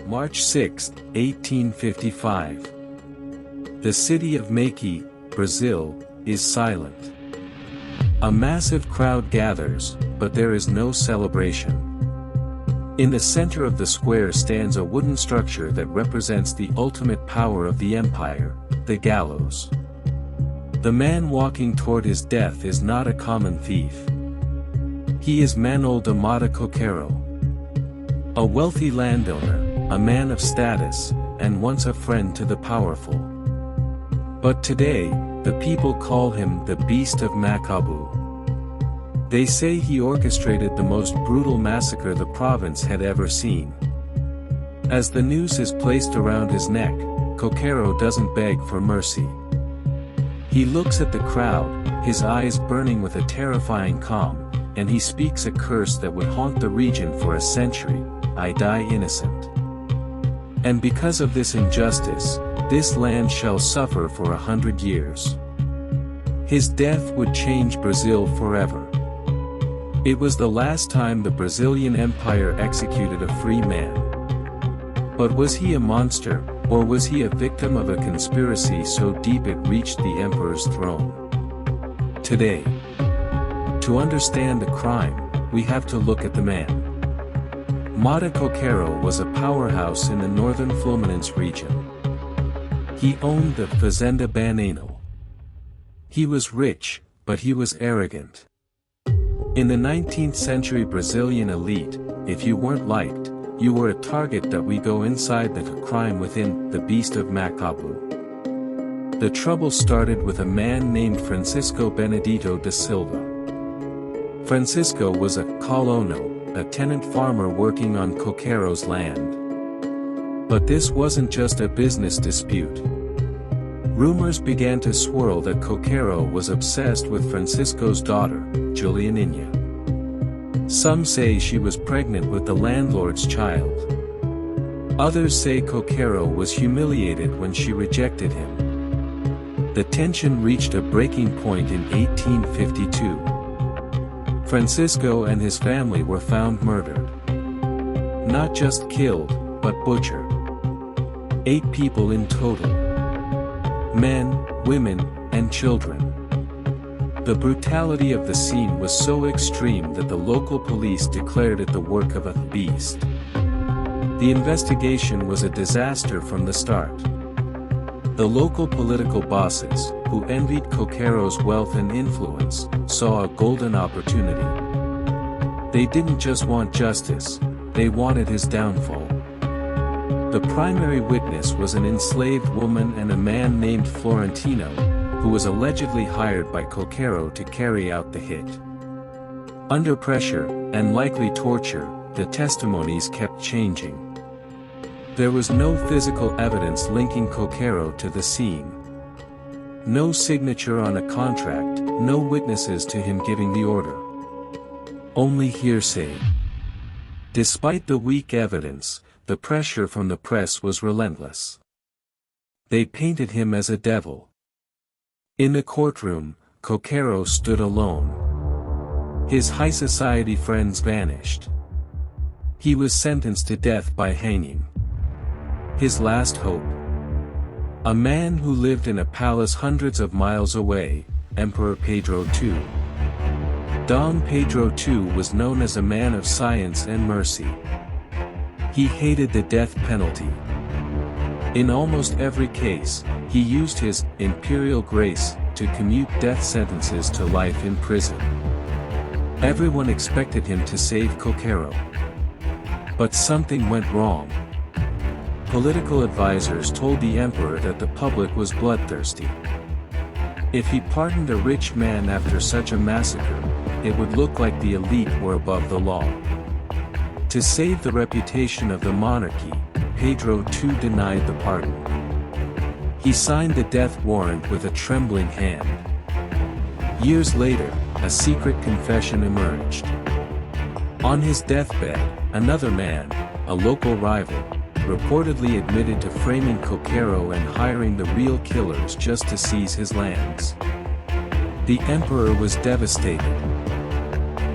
March 6, 1855. The city of Maqui, Brazil, is silent. A massive crowd gathers, but there is no celebration. In the center of the square stands a wooden structure that represents the ultimate power of the empire, the gallows. The man walking toward his death is not a common thief. He is Manoel da Motta Coqueiro, a wealthy landowner, a man of status, and once a friend to the powerful. But today, the people call him the Beast of Macabu. They say he orchestrated the most brutal massacre the province had ever seen. As the noose is placed around his neck, Coqueiro doesn't beg for mercy. He looks at the crowd, his eyes burning with a terrifying calm, and he speaks a curse that would haunt the region for a century: "I die innocent. And because of this injustice, this land shall suffer for 100 years." His death would change Brazil forever. It was the last time the Brazilian Empire executed a free man. But was he a monster, or was he a victim of a conspiracy so deep it reached the emperor's throne? Today, to understand the crime, we have to look at the man. Motta Coqueiro was a powerhouse in the northern Fluminense region. He owned the Fazenda Banano. He was rich, but he was arrogant. In the 19th century Brazilian elite, if you weren't liked, you were a target that we go inside the crime within, the Beast of Macabu. The trouble started with a man named Francisco Benedito da Silva. Francisco was a colono, a tenant farmer working on Coqueiro's land. But this wasn't just a business dispute. Rumors began to swirl that Coqueiro was obsessed with Francisco's daughter, Julianinha. Some say she was pregnant with the landlord's child. Others say Coqueiro was humiliated when she rejected him. The tension reached a breaking point in 1852. Francisco and his family were found murdered. Not just killed, but butchered. 8 people in total. Men, women, and children. The brutality of the scene was so extreme that the local police declared it the work of a beast. The investigation was a disaster from the start. The local political bosses, who envied Coqueiro's wealth and influence, saw a golden opportunity. They didn't just want justice, they wanted his downfall. The primary witness was an enslaved woman and a man named Florentino, who was allegedly hired by Coqueiro to carry out the hit. Under pressure, and likely torture, the testimonies kept changing. There was no physical evidence linking Coqueiro to the scene. No signature on a contract, no witnesses to him giving the order. Only hearsay. Despite the weak evidence, the pressure from the press was relentless. They painted him as a devil. In the courtroom, Coqueiro stood alone. His high society friends vanished. He was sentenced to death by hanging. His last hope. A man who lived in a palace hundreds of miles away, Emperor Pedro II. Dom Pedro II was known as a man of science and mercy. He hated the death penalty. In almost every case, he used his imperial grace to commute death sentences to life in prison. Everyone expected him to save Coqueiro. But something went wrong. Political advisors told the emperor that the public was bloodthirsty. If he pardoned a rich man after such a massacre, it would look like the elite were above the law. To save the reputation of the monarchy, Pedro II denied the pardon. He signed the death warrant with a trembling hand. Years later, a secret confession emerged. On his deathbed, another man, a local rival, reportedly admitted to framing Coqueiro and hiring the real killers just to seize his lands. The emperor was devastated.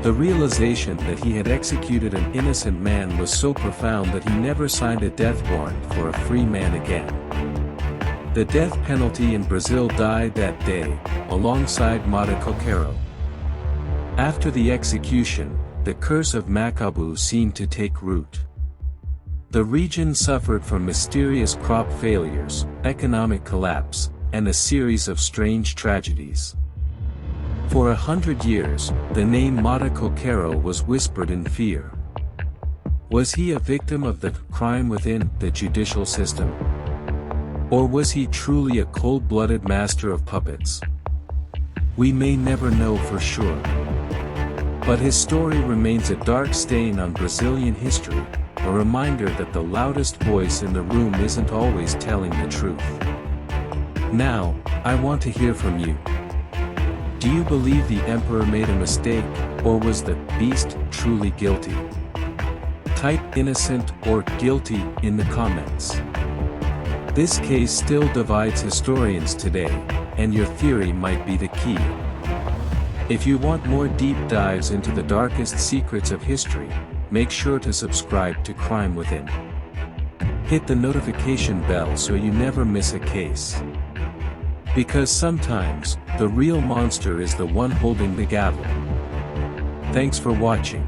The realization that he had executed an innocent man was so profound that he never signed a death warrant for a free man again. The death penalty in Brazil died that day, alongside Motta Coqueiro. After the execution, the curse of Macabu seemed to take root. The region suffered from mysterious crop failures, economic collapse, and a series of strange tragedies. For 100 years, the name Motta Coqueiro was whispered in fear. Was he a victim of the crime within the judicial system? Or was he truly a cold-blooded master of puppets? We may never know for sure. But his story remains a dark stain on Brazilian history, a reminder that the loudest voice in the room isn't always telling the truth. Now, I want to hear from you. Do you believe the emperor made a mistake, or was the beast truly guilty? Type innocent or guilty in the comments. This case still divides historians today, and your theory might be the key. If you want more deep dives into the darkest secrets of history, make sure to subscribe to Crime Within. Hit the notification bell so you never miss a case. Because sometimes, the real monster is the one holding the gavel. Thanks for watching.